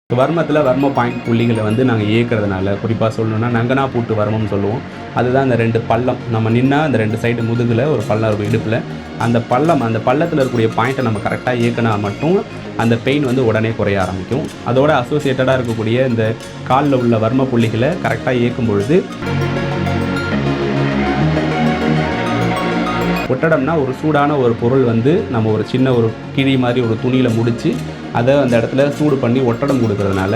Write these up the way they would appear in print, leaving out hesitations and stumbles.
வர்மத்தில வர்ம point புள்ளிகள வந்து நாங்க இயக்குறதுனால, குறிப்பா சொல்லணும்னா நங்கனா பூட்டு வர்மம்னு சொல்லுவோம். அதுதான் அந்த 2 பள்ளம். நம்ம நின்னா அந்த 2 சைடு முதுகுல ஒரு பள்ளம் இருக்கும் இடுப்புல. அந்த பள்ளத்தில இருக்கக்கூடிய பாயிண்ட்ட நம்ம கரெக்ட்டா இயக்குனா மட்டும், அந்த பெயின் வந்து உடனே குறைய ஆரம்பிக்கும். அதோட அசோசியேட்டடா இருக்கக்கூடிய இந்த கால்ல உள்ள வர்ம புள்ளிகள கரெக்ட்டா இயக்கும் பொழுது, ஒட்டடம்னா ஒரு சூடான ஒரு பொருள் வந்து நம்ம ஒரு சின்ன ஒரு கிழி மாரி ஒரு துணியில முடிச்சு, அத அந்த இடத்துல சூடு பண்ணி ஒட்டடம் குடுக்கறதுனால,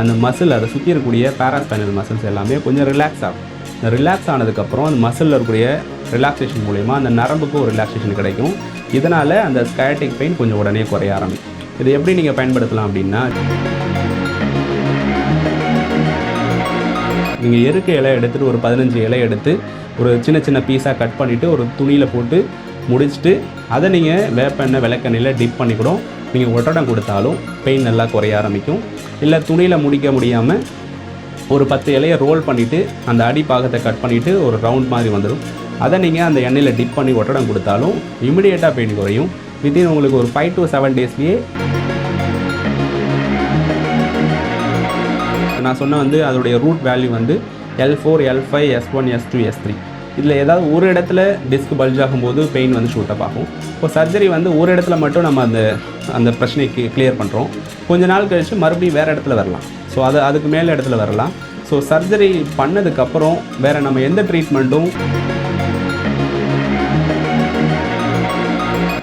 அந்த மசில் அத சுத்தி இருக்கக்கூடிய பாராஸ்பைனல் மசில்ஸ் எல்லாமே கொஞ்சம் ரிலாக்ஸ் ஆகும். இந்த ரிலாக்ஸ் ஆனதுக்கப்புறம் அந்த மசில்ல இருக்கக்கூடிய ரிலாக்சேஷன் மூலியமா அந்த நரம்புக்கும் ஒரு ரிலாக்சேஷன் கிடைக்கும். இதனால அந்த ஸ்ciatic பெயின் கொஞ்சம் உடனே குறைய ஆரம்பிக்கும். இத எப்படி நீங்க பயன்படுத்தலாம் அப்படின்னா, நீங்க எருக்க இலை எடுத்துட்டு ஒரு 15 இலை எடுத்து, ஒரு சின்ன சின்ன பீஸா கட் பண்ணிட்டு, ஒரு துணியில போட்டு முடிச்சுட்டு, அத நீங்க வேப்பெண்ணெய், விளக்கெண்ணெயில டிப் பண்ணி கூட நீங்க ஒத்தடம் குடுத்தாலும் பெயின் நல்லா குறைய ஆரம்பிக்கும். இல்ல துணியில முடிக்க முடியாம, ஒரு 10 இலைய ரோல் பண்ணிட்டு, அந்த அடிப்பாகத்த கட் பண்ணிட்டு, ஒரு ரவுண்ட் மாரி வந்துரும். அத நீங்க அந்த எண்ணெயில டிப் பண்ணி ஒத்தடம் குடுத்தாலும், இமிடியேட்டா பெயின் குறையும். வித்தின் உங்களுக்கு ஒரு 5 to 7 டேஸ்லயே நான் சொன்ன வந்து அதோடைய ரூட் வேல்யூ வந்து L4, L5, S1, S2, S3. இதில் ஏதாவது ஒரு இடத்துல டிஸ்க் பல்ஜ் ஆகும்போது பெயின் வந்து ஷூட் அப் ஆகும். இப்போ சர்ஜரி வந்து ஒரு இடத்துல மட்டும் நம்ம அந்த பிரச்சனைக்கு கிளியர் பண்ணுறோம். கொஞ்ச நாள் கழிச்சு மறுபடியும் வேறு இடத்துல வரலாம். ஸோ அதுக்கு மேலே இடத்துல வரலாம். ஸோ சர்ஜரி பண்ணதுக்கப்புறம் வேறு நம்ம எந்த ட்ரீட்மெண்ட்டும்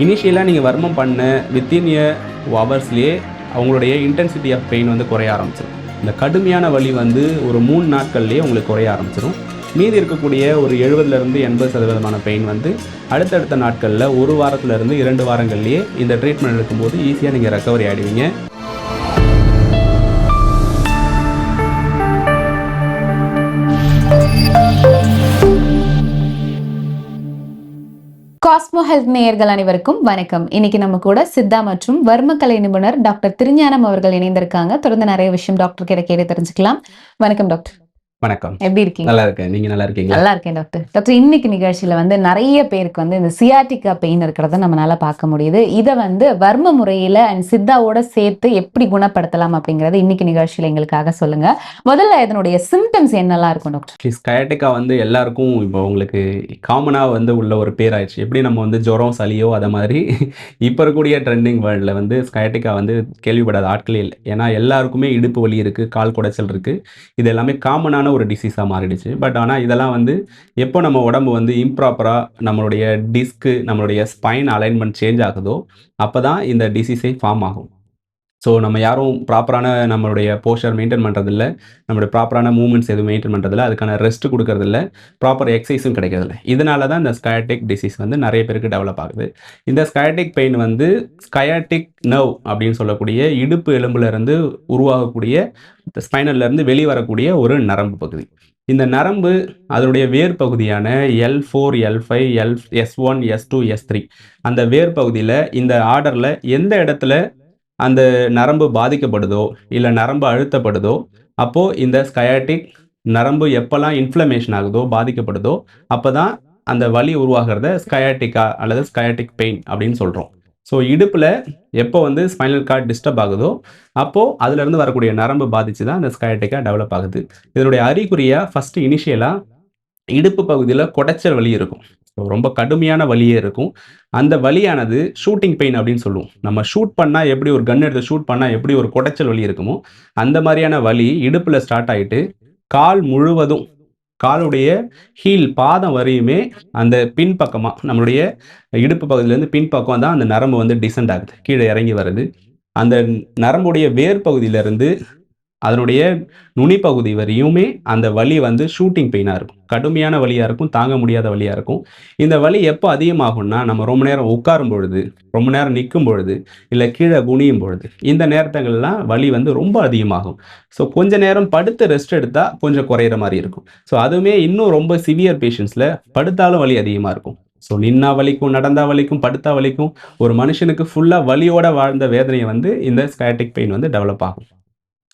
இனிஷியலாக நீங்கள் வர்மம் பண்ண வித்தின் எ ஹவர்ஸ்லேயே அவங்களுடைய இன்டென்சிட்டி ஆஃப் பெயின் வந்து குறைய ஆரம்பிச்சிடும். இந்த கடுமையான வலி வந்து ஒரு 3 நாட்கள்லேயே உங்களுக்கு குறைய ஆரம்பிச்சிடும். மீதி இருக்கக்கூடிய ஒரு 70லேருந்து 80% பெயின் வந்து அடுத்தடுத்த நாட்களில் 1 வாரத்திலிருந்து 2 வாரங்கள்லேயே இந்த ட்ரீட்மெண்ட் எடுக்கும்போது ஈஸியாக நீங்கள் ரெக்கவரி ஆகிடுவீங்க. காஸ்மோ ஹெல்த் நேயர்கள் அனைவருக்கும் வணக்கம். இன்னைக்கு நம்ம கூட சித்தா மற்றும் வர்மக்கலை நிபுணர் டாக்டர் திருஞானம் அவர்கள் இணைந்திருக்காங்க. தொடர்ந்து நிறைய விஷயம் டாக்டர் கிட்ட கேட்டு தெரிஞ்சுக்கலாம். வணக்கம் டாக்டர். வணக்கம். எப்படி இருக்கீங்க? நல்லா இருக்கேன். நீங்க நல்லா இருக்கீங்களா? நல்லா இருக்கேன் டாக்டர். டாக்டர், இன்னைக்கு நிகழ்ச்சியில வந்து நிறைய பேருக்கு வந்து இந்த சியாட்டிகா பெயின் இருக்கிறத நம்மளால பார்க்க முடியுது. இதை வந்து வர்ம முறையில அண்ட் சித்தாவோட சேர்த்து எப்படி குணப்படுத்தலாம் அப்படிங்கறத இன்னைக்கு நிகழ்ச்சியில எங்களுக்காக சொல்லுங்க. முதல்ல இதனுடைய சிம்டம்ஸ் என்னெல்லாம் இருக்கும் டாக்டர்? ஸ்ciatica வந்து எல்லாருக்கும் இப்போ உங்களுக்கு காமனா வந்து உள்ள ஒரு பேர் ஆயிடுச்சு. எப்படி நம்ம வந்து ஜுரம், சளியோ அத மாதிரி இப்ப இருக்கக்கூடிய ட்ரெண்டிங் வேர்ல்ட்ல வந்து ஸ்ciatica வந்து கேள்விப்படாத ஆட்களே இல்ல. ஏன்னா எல்லாருக்குமே இடுப்பு வலி இருக்கு, கால் குடைச்சல் இருக்கு. இது எல்லாமே காமனான ஒரு டிசீஸா மாறிடுச்சு. பட் ஆனா இதெல்லாம் வந்து எப்போ நம்ம உடம்பு வந்து இம்ப்ராப்பரா நம்மளுடைய டிஸ்க், நம்மளுடைய ஸ்பைன் அலைன்மென்ட் சேஞ்ச் ஆகுதோ, அப்பதான் இந்த டிசீஸே ஃபார்ம் ஆகும். ஸோ நம்ம யாரும் ப்ராப்பரான நம்மளுடைய போஸ்டர் மெயின்டெயின் பண்ணுறதில்ல. நம்மளுடைய ப்ராப்பரான மூவ்மெண்ட்ஸ் எதுவும் மெயின்டெயின் பண்ணுறதில்ல. அதுக்கான ரெஸ்ட் குடுக்கறதில்ல. ப்ராப்பர் எக்சர்சைஸும் கிடைக்கிறதில்ல. இதனால தான் இந்த ஸ்ciatic டிசீஸ் வந்து நெறைய பேருக்கு டெவலப் ஆகுது. இந்த ஸ்ciatic பெயின் வந்து ஸ்ciatic நர்வ் அப்படின்னு சொல்லக்கூடிய இடுப்பு எலும்புல இருந்து உருவாகக்கூடிய ஸ்பைனல்ல இருந்து வெளிவரக்கூடிய ஒரு நரம்பு பகுதி. இந்த நரம்பு அதனுடைய வேர் பகுதியான L4, L5, S1, S2, S3 அந்த வேர் பகுதியில இந்த ஆர்டர்ல எந்த இடத்துல அந்த நரம்பு பாதிக்கப்படுதோ, இல்ல நரம்பு அழுத்தப்படுதோ, அப்போ இந்த ஸ்ciatic நரம்பு எப்பலாம் இன்ஃப்ளமேஷன் ஆகுதோ, பாதிக்கப்படுதோ, அப்பதான் அந்த வலி உருவாகுறத ஸ்ciatica அல்லது ஸ்ciatic பெயின் அப்படின்னு சொல்றோம். ஸோ இடுப்புல எப்போ வந்து ஸ்பைனல் கார்ட் டிஸ்டர்ப் ஆகுதோ, அப்போ அதிலிருந்து வரக்கூடிய நரம்பு பாதிச்சு தான் இந்த ஸ்ciatica டெவலப் ஆகுது. இதனுடைய அறிகுறியா ஃபர்ஸ்ட் இனிஷியலா இடுப்பு பகுதியில கொடைச்சல் வலி இருக்கும். ரொம்ப கடுமையான வலியே இருக்கும். அந்த வலியானது ஷூட்டிங் பெயின் அப்படின்னு சொல்லுவோம். நம்ம ஷூட் பண்ணா எப்படி ஒரு கன் எடுத்து ஷூட் பண்ணா எப்படி ஒரு கொடைச்சல் வலி இருக்குமோ, அந்த மாரியான வலி இடுப்புல ஸ்டார்ட் ஆயிட்டு, கால் முழுவதும் காலுடைய பாதம் வரையுமே அந்த பின்பக்கமா நம்மளுடைய இடுப்பு பகுதியிலேருந்து பின்பக்கம் தான் அந்த நரம்பு வந்து டிசெண்ட் ஆகுது. கீழ இறங்கி வருது. அந்த நரம்புடைய வேர் பகுதியிலிருந்து அதனுடைய நுனிப்பகுதி வரையுமே அந்த வலி வந்து ஷூட்டிங் பெயினா இருக்கும். கடுமையான வலியா இருக்கும். தாங்க முடியாத வலியா இருக்கும். இந்த வலி எப்போ அதிகமாகும்னா, நம்ம ரொம்ப நேரம் உட்காரும் பொழுது, ரொம்ப நேரம் நிக்கும் பொழுது, இல்ல கீழ குனியும் பொழுது, இந்த நேரத்துங்கள்லாம் வலி வந்து ரொம்ப அதிகமாகும். ஸோ கொஞ்ச நேரம் படுத்து ரெஸ்ட் எடுத்தா கொஞ்சம் குறையிற மாரி இருக்கும். ஸோ அதுவுமே இன்னும் ரொம்ப சிவியர் பேஷண்ட்ஸ்ல படுத்தாலும் வலி அதிகமா இருக்கும். ஸோ நின்னா வலிக்கும், நடந்தா வலிக்கும், படுத்தா வலிக்கும். ஒரு மனுஷனுக்கு ஃபுல்லா வலியோட வாழ்ந்த வேதனைய வந்து இந்த ஸ்ciatic பெயின் வந்து டெவலப் ஆகும்.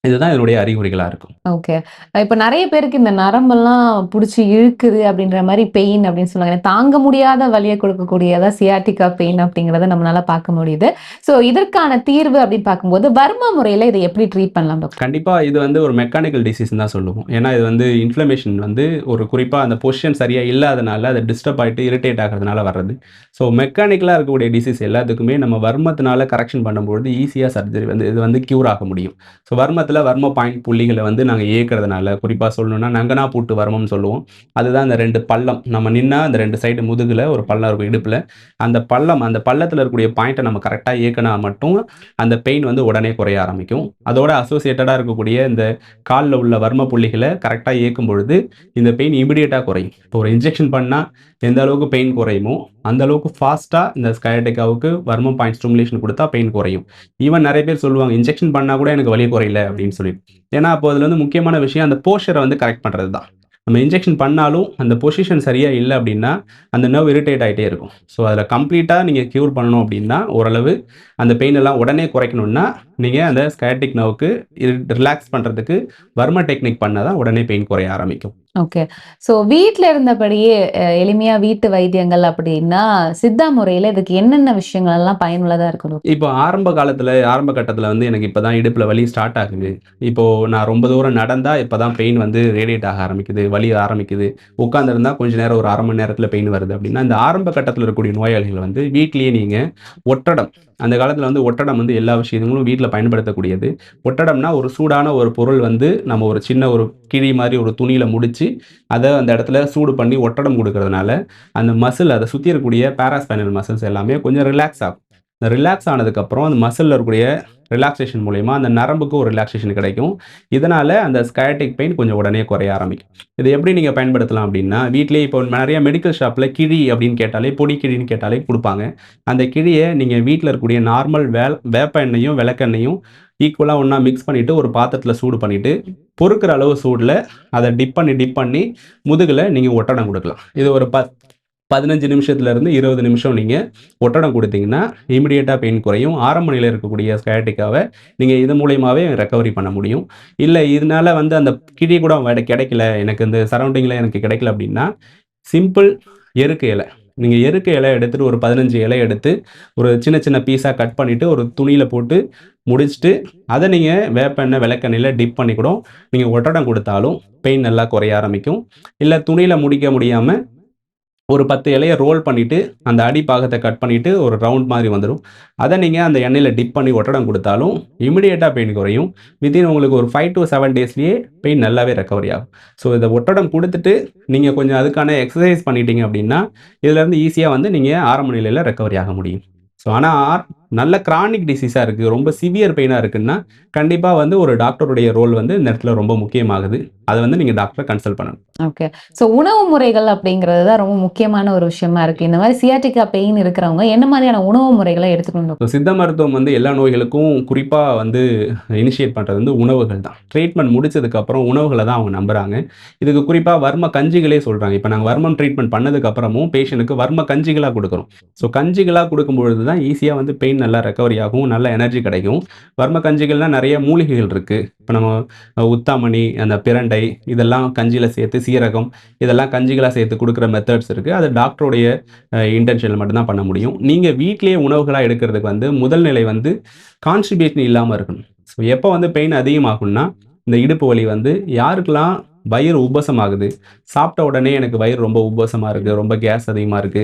இதுதான் இதனுடைய அறிகுறிகளா இருக்கும். ஓகே. இப்ப நெறைய பேருக்கு இந்த நரம்பெல்லாம் புடிச்சு இழுக்குது அப்படின்ற மாரி பெயின் அப்படின்னு சொல்லுவாங்க. தாங்க முடியாத வலிய கொடுக்கக்கூடியதா சியாட்டிகா பெயின் அப்படிங்கிறத நம்மளால பார்க்க முடியுது. ஸோ இதற்கான தீர்வு அப்படின்னு பார்க்கும்போது, வர்ம முறையில இத எப்படி ட்ரீட் பண்ணலாம் டாக்டர்? கண்டிப்பா இது வந்து ஒரு மெக்கானிக்கல் டிசீஸ்ன்னு தான் சொல்லுவோம். ஏன்னா இது வந்து இன்ஃப்ளமேஷன் வந்து ஒரு குறிப்பா அந்த பொசிஷன் சரியா இல்லாதனால, அது டிஸ்டர்ப் ஆயிட்டு இரிட்டேட் ஆகுறதுனால வர்றது. ஸோ மெக்கானிக்கலா இருக்கக்கூடிய டிசீஸ் எல்லாத்துக்குமே நம்ம வர்மத்தினால கரெக்ஷன் பண்ணும்பொழுது ஈஸியா சர்ஜரி வந்து இது வந்து க்யூர் ஆக முடியும். ஸோ வர்மத்தில வர்ம பாயிண்ட் புள்ளிகள வந்து நாங்க இயக்குறதுனால, குறிப்பா சொல்லணும்னா நங்கனா பூட்டு வர்மம்னு சொல்லுவோம். அதுதான் அந்த 2 பள்ளம். நம்ம நின்னா அந்த 2 சைடு முதுகுல ஒரு பள்ளம் இருக்கும் இடுப்புல. அந்த பள்ளம் அந்த பள்ளத்தில இருக்கக்கூடிய பாயிண்ட்ட நம்ம கரெக்ட்டா இயக்குனா மட்டும் அந்த பெயின் வந்து உடனே குறைய ஆரம்பிக்கும். அதோட அசோசியேட்டடா இருக்கக்கூடிய இந்த கால்ல உள்ள வர்ம புள்ளிகள கரெக்ட்டா இயக்கும் பொழுது, இந்த பெயின் இமிடியேட்டா குறையும். இப்போ ஒரு இன்ஜெக்ஷன் பண்ணா எந்த அளவுக்கு பெயின் குறையுமோ, அந்த அளவுக்கு ஃபாஸ்ட்டா இந்த ஸ்ciatica-வுக்கு வர்ம பாயிண்ட் ஸ்டிமுலேஷன் குடுத்தா பெயின் குறையும். ஈவன் நெறைய பேர் சொல்லுவாங்க, "இன்ஜெக்ஷன் பண்ணா கூட எனக்கு வலி குறையல" அப்படின்னு சொல்லி. ஏன்னா, அப்போ அதுல வந்து முக்கியமான விஷயம் அந்த போஸ்ச்சர வந்து கரெக்ட் பண்றது தான். நம்ம இன்ஜெக்ஷன் பண்ணாலும் அந்த பொசிஷன் சரியா இல்ல அப்படின்னா, அந்த நர்வ் இரிட்டேட் ஆயிட்டே இருக்கும். ஸோ, அதில கம்ப்ளீட்டா நீங்க க்யூர் பண்ணணும் அப்படின்னா, ஓரளவு அந்த பெயின் எல்லாம் உடனே குறைக்கணும்னா, நீங்க அந்த ஸ்ciatic நர்வ்க்கு ரிலாக்ஸ் பண்றதுக்கு வர்ம டெக்னிக் பண்ணா தான் உடனே பெயின் குறைய ஆரம்பிக்கும். ஓகே. ஸோ வீட்ல இருந்தபடியே எளிமையா வீட்டு வைத்தியங்கள் அப்படின்னா, சித்தா முறையில இதுக்கு என்னென்ன விஷயங்கள் எல்லாம் பயனுள்ளதா இருக்கும் டாக்டர்? இப்போ ஆரம்ப கட்டத்தில வந்து எனக்கு இப்ப தான் இடுப்புல வலி ஸ்டார்ட் ஆகுது. இப்போ நான் ரொம்ப தூரம் நடந்தா இப்ப தான் பெயின் வந்து ரேடியேட் ஆக ஆரம்பிக்குது. வலி ஆரம்பிக்குது. உட்கார்ந்திருந்தா கொஞ்ச நேரம் ஒரு 1/2 மணி நேரத்தில பெயின் வருது அப்படின்னா, இந்த ஆரம்ப கட்டத்தில இருக்கக்கூடிய நோயாளிகள் வந்து வீட்லயே நீங்க ஒற்றடம் அந்த காலத்தில வந்து ஒட்டடம் வந்து எல்லா விஷயங்களும் வீட்ல பயன்படுத்தக்கூடியது. ஒட்டடம்னா ஒரு சூடான ஒரு பொருள் வந்து நம்ம ஒரு சின்ன ஒரு கிழி மாரி ஒரு துணியில முடிச்சு, அத அந்த இடத்துல சூடு பண்ணி ஒட்டடம் குடுக்கிறதுனால, அந்த மசில் அத சுத்தி இருக்கக்கூடிய பாராஸ்பைனல் மசில்ஸ் எல்லாமே கொஞ்சம் ரிலாக்ஸ் ஆகும். இந்த ரிலாக்ஸ் ஆனதுக்கப்புறம் அந்த மசில்ல இருக்கக்கூடிய ரிலாக்சேஷன் மூலியமா அந்த நரம்புக்கு ஒரு ரிலாக்சேஷன் கிடைக்கும். இதனால அந்த ஸ்ciatic பெயின் கொஞ்சம் உடனே குறைய ஆரம்பிக்கும். இத எப்படி நீங்க பயன்படுத்தலாம் அப்படின்னா, வீட்லயே இப்போ நெறைய மெடிக்கல் ஷாப்ல கிழி அப்படின்னு கேட்டாலே, பொடி கிழின்னு கேட்டாலே குடுப்பாங்க. அந்த கிழிய நீங்க வீட்ல இருக்கக்கூடிய நார்மல் வேப்ப எண்ணெயும், விளக்கெண்ணெயும் ஈக்குவலா ஒண்ணா மிக்ஸ் பண்ணிட்டு, ஒரு பாத்திரத்தில சூடு பண்ணிட்டு, பொறுக்கிற அளவு சூடுல அத டிப் பண்ணி முதுகுல நீங்க ஒட்டடம் குடுக்கலாம். இது ஒரு 15 நிமிஷத்திலிருந்து 20 நிமிஷம் நீங்க ஒட்டடம் குடுத்தீங்கன்னா, இமிடியேட்டா பெயின் குறையும். ஆரம்ப நிலையில இருக்கக்கூடிய ஸ்ciatica-வ நீங்க இது மூலியமாவே ரெக்கவரி பண்ண முடியும். இல்ல இதனால வந்து அந்த கிழி கூட கிடைக்கல, எனக்கு இந்த சரவுண்டிங்ல எனக்கு கிடைக்கல அப்படின்னா, சிம்பிள் எருக்கு இலை. நீங்க எருக்கு இலை எடுத்துட்டு ஒரு 15 இலை எடுத்து, ஒரு சின்ன சின்ன பீஸா கட் பண்ணிட்டு, ஒரு துணியில போட்டு முடிச்சுட்டு, அத நீங்க வேப்பெண்ணெய், விளக்கெண்ணெயில டிப் பண்ணி கூட நீங்க ஒட்டடம் குடுத்தாலும் பெயின் நல்லா குறைய ஆரம்பிக்கும். இல்ல துணியில முடிக்க முடியாம ஒரு 10 இலைய ரோல் பண்ணிட்டு, அந்த அடிப்பாகத்த கட் பண்ணிட்டு, ஒரு ரவுண்ட் மாரி வந்துரும். அத நீங்க அந்த எண்ணெயில டிப் பண்ணி ஒத்தடம் குடுத்தாலும், இமிடியேட்டா பெயின் குறையும். வித்தின் உங்களுக்கு ஒரு 5 டூ 7 டேஸ்லயே பெயின் நல்லாவே ரெக்கவரி ஆகும். ஸோ, இத ஒத்தடம் குடுத்துட்டு, நீங்க கொஞ்சம் அதுக்கான எக்சர்சைஸ் பண்ணிட்டீங்க அப்டின்னா, இதுலருந்து ஈஸியா வந்து நீங்க ஆரம்ப நிலையில ரெக்கவரி ஆக முடியும். ஸோ, ஆனா நல்ல கிரானிக் டிசீஸா இருக்கு. ரொம்ப சிவியர் பெயினா இருக்குன்னா, கண்டிப்பா வந்து ஒரு டாக்டருடைய ரோல் வந்து இந்த இடத்துல ரொம்ப முக்கியமாகுது. அத வந்து நீங்க டாக்டர கன்சல்ட் பண்ணணும். ஓகே. ஸோ உணவு முறைகள் அப்படிங்கிறது தான் ரொம்ப முக்கியமான ஒரு விஷயமா இருக்கு. இந்த மாரி சியாட்டிகா பெயின் இருக்கிறவங்க என்ன மாதிரியான உணவு முறைகள எடுத்துக்கணும் ஸோ டாக்டர்? சித்த மருத்துவம் வந்து எல்லா நோய்களுக்கும் குறிப்பா வந்து இனிஷியேட் பண்றது வந்து உணவுகள் தான். ட்ரீட்மெண்ட் முடிச்சதுக்கப்புறம் உணவுகள தான் அவங்க நம்புறாங்க. இதுக்கு குறிப்பா வர்ம கஞ்சிகளே சொல்றாங்க. இப்ப நாங்க வர்மம் ட்ரீட்மெண்ட் பண்ணதுக்கு அப்புறமும் பேஷண்ட்க்கு வர்ம கஞ்சிகளா குடுக்குறோம். ஸோ கஞ்சிகளா குடுக்கும்பொழுது தான் ஈஸியா வந்து பெயின் நல்லா ரெக்கவரி ஆகும். நல்ல எனர்ஜி கிடைக்கும். வர்ம கஞ்சிகள்ல நெறைய மூலிகைகள் இருக்கு. இப்ப நம்ம உத்தாமணி, அந்த பிரண்டை இதெல்லாம் கஞ்சியில சேர்த்து சீரகம் இதெல்லாம் கஞ்சிகளா சேர்த்து குடுக்குற மெத்தட்ஸ் இருக்கு. அது டாக்டருடைய இன்டென்ஷன்ல மட்டும் தான் பண்ண முடியும். நீங்க வீட்லயே உணவுகளா எடுக்கிறதுக்கு வந்து முதல் நிலை வந்து கான்ஸ்டிபேஷன் இல்லாம இருக்கணும். ஸோ எப்ப வந்து பெயின் அதிகமாகும்னா, இந்த இடுப்பு வலி வந்து யாருக்கெல்லாம் வயிறு உப்பசம் ஆகுது, சாப்பிட்ட உடனே எனக்கு வயிறு ரொம்ப உப்பசமா இருக்கு, ரொம்ப கேஸ் அதிகமா இருக்கு,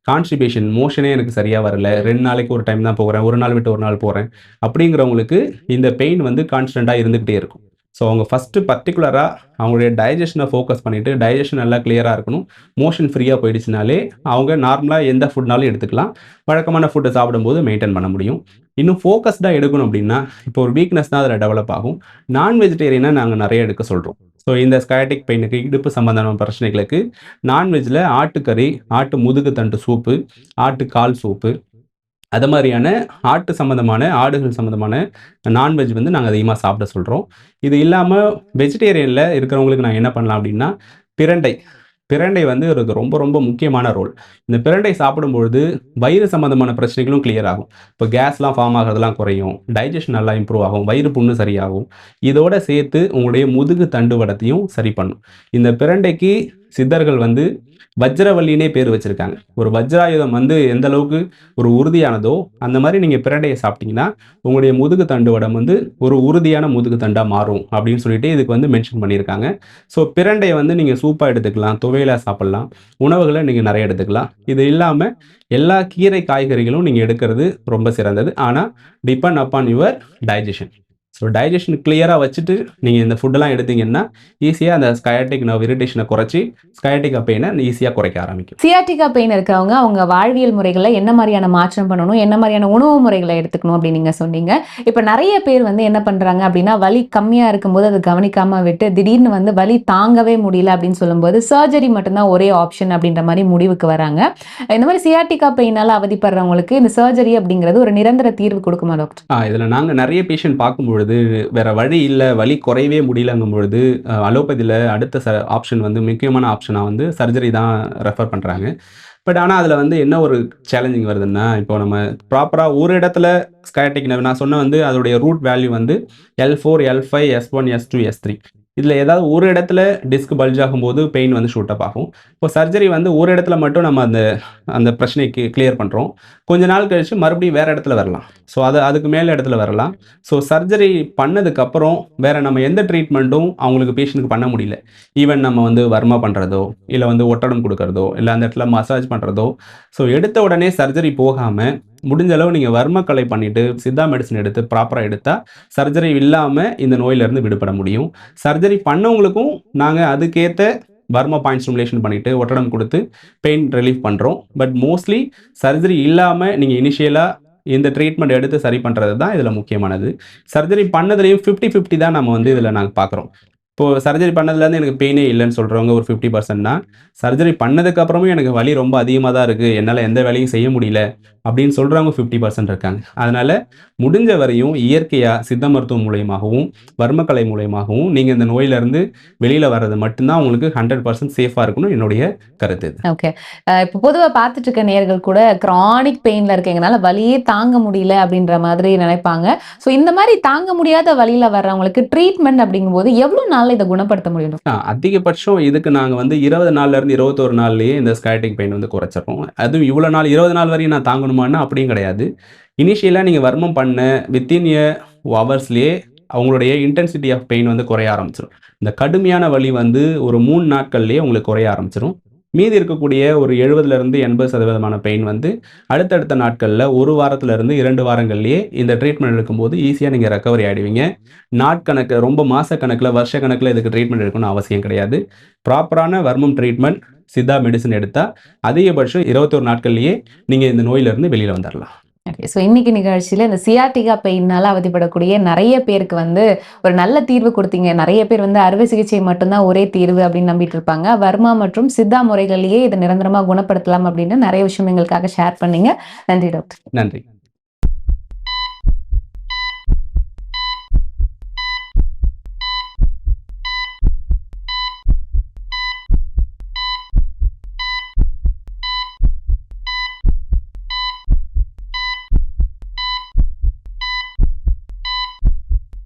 கான்ஸ்டிபேஷன் மோஷனே எனக்கு சரியா வரல, 2 நாளைக்கு ஒரு டைம் தான் போறேன், 1 நாள் விட்டு 1 நாள் போறேன், அப்படிங்கிறவங்களுக்கு இந்த பெயின் வந்து கான்ஸ்டன்ட்டா இருந்துகிட்டே இருக்கும். ஸோ அவங்க ஃபர்ஸ்ட்டு பர்ட்டிகுலரா அவங்களுடைய டைஜஷன ஃபோக்கஸ் பண்ணிட்டு, டைஜஷன் நல்லா கிளியரா இருக்கணும். மோஷன் ஃப்ரீயா போயிடுச்சுனாலே, அவங்க நார்மலா எந்த ஃபுட்னாலும் எடுத்துக்கலாம். வழக்கமான ஃபுட்ட சாப்பிடும்போது மெயின்டெயின் பண்ண முடியும். இன்னும் ஃபோக்கஸ்டா எடுக்கணும் அப்படின்னா, இப்போ ஒரு வீக்னஸ் தான் அதில டெவலப் ஆகும். நான் வெஜிடேரியனா நாங்க நெறைய எடுக்க சொல்றோம். ஸோ இந்த ஸ்ciatic பெயினுக்கு, இடுப்பு சம்பந்தமான பிரச்சனைகளுக்கு நான்வெஜ்ல ஆட்டுக்கறி, ஆட்டு முதுகு தண்டு சூப்பு, ஆட்டு கால் சூப்பு, அது மாரியான ஆட்டு சம்மந்தமான, ஆடுகள் சம்மந்தமான நான்வெஜ் வந்து நாங்க அதிகமா சாப்பிட சொல்றோம். இது இல்லாம வெஜிடேரியன்ல இருக்கிறவங்களுக்கு நாங்க என்ன பண்ணலாம் அப்டின்னா, பிரண்டை. பிரண்டை வந்து ஒரு ரொம்ப ரொம்ப முக்கியமான ரோல். இந்த பிரண்டை சாப்பிடும்பொழுது வயிறு சம்மந்தமான பிரச்சனைகளும் கிளியர் ஆகும். இப்போ கேஸ்லாம் ஃபார்ம் ஆகுறதெல்லாம் குறையும். டைஜெஷன் நல்லா இம்ப்ரூவ் ஆகும். வயிறு புண்ணு சரியாகும். இதோட சேர்த்து உங்களுடைய முதுகு தண்டுவடத்தையும் சரி பண்ணும். இந்த பிரண்டைக்கு சித்தர்கள் வந்து வஜ்ரவல்லினே பேர் வச்சிருக்காங்க. ஒரு வஜ்ராயுதம் வந்து எந்த அளவுக்கு ஒரு உறுதியானதோ, அந்த மாரி நீங்க பிரண்டைய சாப்பிட்டீங்கன்னா, உங்களுடைய முதுகு தண்டுவடம் வந்து ஒரு உறுதியான முதுகு தண்டா மாறும் அப்படின்னு சொல்லிட்டு இதுக்கு வந்து மென்ஷன் பண்ணியிருக்காங்க. ஸோ பிரண்டைய வந்து நீங்க சூப்பா எடுத்துக்கலாம், துவையலா சாப்பிடலாம், உணவுகள நீங்க நெறைய எடுத்துக்கலாம். இது இல்லாம எல்லா கீரை, காய்கறிகளும் நீங்க எடுக்கிறது ரொம்ப சிறந்தது. ஆனா depend upon your digestion. So digestion கிளியரா வச்சுட்டு நீங்க இந்த ஃபுட்டெல்லாம் எடுத்தீங்கன்னா, ஈஸியா அந்த ஸ்கயாட்டிக் நர்வ் இரிட்டேஷன குறைச்சு, ஸ்கயாட்டிகா பெயின ஈஸியா குறைக்க ஆரம்பிக்கும். சியாட்டிகா பெயின் இருக்கிறவங்க அவங்க வாழ்வியல் முறைகள்ல என்ன மாதிரியான மாற்றம் பண்ணணும், என்ன மாதிரியான உணவு முறைகளை எடுத்துக்கணும் அப்படின்னு நீங்க சொன்னீங்க. இப்ப நிறைய பேர் வந்து என்ன பண்றாங்க அப்படின்னா, வலி கம்மியா இருக்கும்போது அதை கவனிக்காம விட்டு திடீர்னு வந்து வலி தாங்கவே முடியல அப்படின்னு சொல்லும்போது சர்ஜரி மட்டும்தான் ஒரே ஆப்ஷன் அப்படின்ற மாதிரி முடிவுக்கு வராங்க. இந்த மாதிரி சியாட்டிகா பெயினால அவதிப்படுறவங்களுக்கு இந்த சர்ஜரி அப்படிங்கிறது ஒரு நிரந்தர தீர்வு கொடுக்குமா டாக்டர்? இதுல நாங்க நெறைய பேஷண்ட் பார்க்கும்பொழுது, வேற வழி இல்ல, வலி குறையவே முடியலங்கும் பொழுது, அலோபதியில அடுத்த ஆப்ஷன் வந்து முக்கியமான ஆப்ஷனா வந்து சர்ஜரி தான் ரெஃபர் பண்றாங்க. பட் ஆனா அதுல வந்து என்ன ஒரு சேலஞ்சிங் வருதுன்னா, இப்போ நம்ம ப்ராப்பரா ஒரு இடத்துல ஸ்கயாட்டிக் நர்வ் நான் சொன்ன வந்து அதோடைய ரூட் வேல்யூ வந்து L4, L5, S1, S2, S3. இதுல ஏதாவது ஒரு இடத்துல டிஸ்க் பல்ஜ் ஆகும்போது பெயின் வந்து ஷூட் அப் ஆகும். இப்போ சர்ஜரி வந்து ஒரு இடத்துல மட்டும் நம்ம அந்த அந்த பிரச்சனைக்கு கிளியர் பண்றோம். கொஞ்ச நாள் கழிச்சு மறுபடியும் வேற இடத்துல வரலாம். ஸோ அதுக்கு மேல இடத்துல வரலாம். ஸோ சர்ஜரி பண்ணதுக்கப்புறம் வேற நம்ம எந்த ட்ரீட்மெண்ட்டும் அவங்களுக்கு பேஷண்ட்டுக்கு பண்ண முடியல. ஈவன் நம்ம வந்து வர்மா பண்றதோ, இல்ல வந்து ஒத்தடம் குடுக்கறதோ, இல்ல அந்த இடத்துல மசாஜ் பண்றதோ, ஸோ எடுத்த உடனே சர்ஜரி போகாம, முடிஞ்ச அளவு நீங்க வர்மக்கலை பண்ணிட்டு, சித்தா மெடிசின் எடுத்து ப்ராப்பரா எடுத்தா, சர்ஜரி இல்லாம இந்த நோயிலிருந்து விடுபட முடியும். சர்ஜரி பண்ணவங்களுக்கும் நாங்க அதுக்கேத்த வர்மா பாயிண்ட் ஸ்டிமுலேஷன் பண்ணிட்டு, ஒத்தடம் குடுத்து பெயின் ரிலீஃப் பண்றோம். பட் மோஸ்ட்லி சர்ஜரி இல்லாம நீங்க இனிஷியலா இந்த ட்ரீட்மெண்ட் எடுத்து சரி பண்றது தான் இதுல முக்கியமானது. சர்ஜரி பண்ணதுலயும் 50, 50 தான் நம்ம வந்து இதுல நாங்க பார்க்குறோம். இப்போ சர்ஜரி பண்ணதுலேருந்து எனக்கு பெயினே இல்லன்னு சொல்றவங்க ஒரு 50%னா, சர்ஜரி பண்ணதுக்கு அப்புறமும் எனக்கு வலி ரொம்ப அதிகமா தான் இருக்கு. என்னால எந்த வேலையும் செய்ய முடியல அப்படின்னு சொல்றவங்க 50% இருக்காங்க. அதனால முடிஞ்ச வரையும் இயற்கையா சித்த மருத்துவம் மூலியமாகவும், வர்மக்கலை மூலியமாகவும் நீங்க இந்த நோயிலிருந்து வெளியில வர்றது மட்டும் தான் உங்களுக்கு 100% சேஃபா இருக்கும்னு என்னுடைய கருத்து இது. ஓகே. இப்போ பொதுவா பார்த்துட்டு இருக்க நேயர்கள் கூட கிரானிக் பெயின்ல இருக்கறதுனால வலியே தாங்க முடியல அப்படின்ற மாதிரி நினைப்பாங்க. ஸோ இந்த மாதிரி தாங்க முடியாத வலியில வர்றவங்களுக்கு ட்ரீட்மெண்ட் அப்படிங்கும்போது எவ்வளவு நாள்ல இதை குணப்படுத்த முடியும் டாக்டர்? அதிகபட்சம் இதுக்கு நாங்க வந்து 20 நாள்ல இருந்து 21 நாள்லயே இந்த ஸ்கயாட்டிக் பெயின் வந்து குறைச்சிடுறோம். அதுவும் இவ்வளோ நாள் 20 நாள் வரையும் நான் தாங்கணுமான்னா அப்படியும் கிடையாது. இனிஷியலா நீங்க வர்மம் பண்ண வித்தின் எ ஹவர்ஸ்லயே அவங்களுடைய இன்டென்சிட்டி ஆஃப் பெயின் வந்து குறைய ஆரம்பிச்சிரும். இந்த கடுமையான வலி வந்து ஒரு 3 நாட்கள்லயே உங்களுக்கு குறைய ஆரம்பிச்சிரும். மீதி இருக்கக்கூடிய ஒரு 70லிருந்து 80% பெயின் வந்து அடுத்தடுத்த நாட்கள்ல 1 வாரத்திலிருந்து 2 வாரங்கள்லயே இந்த ட்ரீட்மெண்ட் எடுக்கும்போது ஈஸியா நீங்க ரெக்கவரி ஆயிடுவீங்க. நாட்கணக்கு ரொம்ப மாசக்கணக்குல, வருஷக்கணக்குல இதுக்கு ட்ரீட்மெண்ட் எடுக்கணும்னு அவசியம் கிடையாது. ப்ராப்பரான வர்மம் ட்ரீட்மெண்ட், சித்தா மெடிசின் எடுத்தா அதிகபட்சம் 21 நாட்கள்லயே நீங்க இந்த நோயிலிருந்து வெளியில வந்துரலாம். ஓகே. ஸோ இன்னைக்கு நிகழ்ச்சியில இந்த சியாட்டிகா பெயின்னால அவதிப்படக்கூடிய நிறைய பேருக்கு வந்து ஒரு நல்ல தீர்வு கொடுத்தீங்க. நிறைய பேர் வந்து அறுவை சிகிச்சை மட்டும்தான் ஒரே தீர்வு அப்படின்னு நம்பிட்டு இருப்பாங்க. வர்மா மற்றும் சித்தா முறைகள்லயே இதை நிரந்தரமா குணப்படுத்தலாம் அப்படின்னு நிறைய விஷயம் எங்களுக்காக ஷேர் பண்ணீங்க. நன்றி டாக்டர். நன்றி.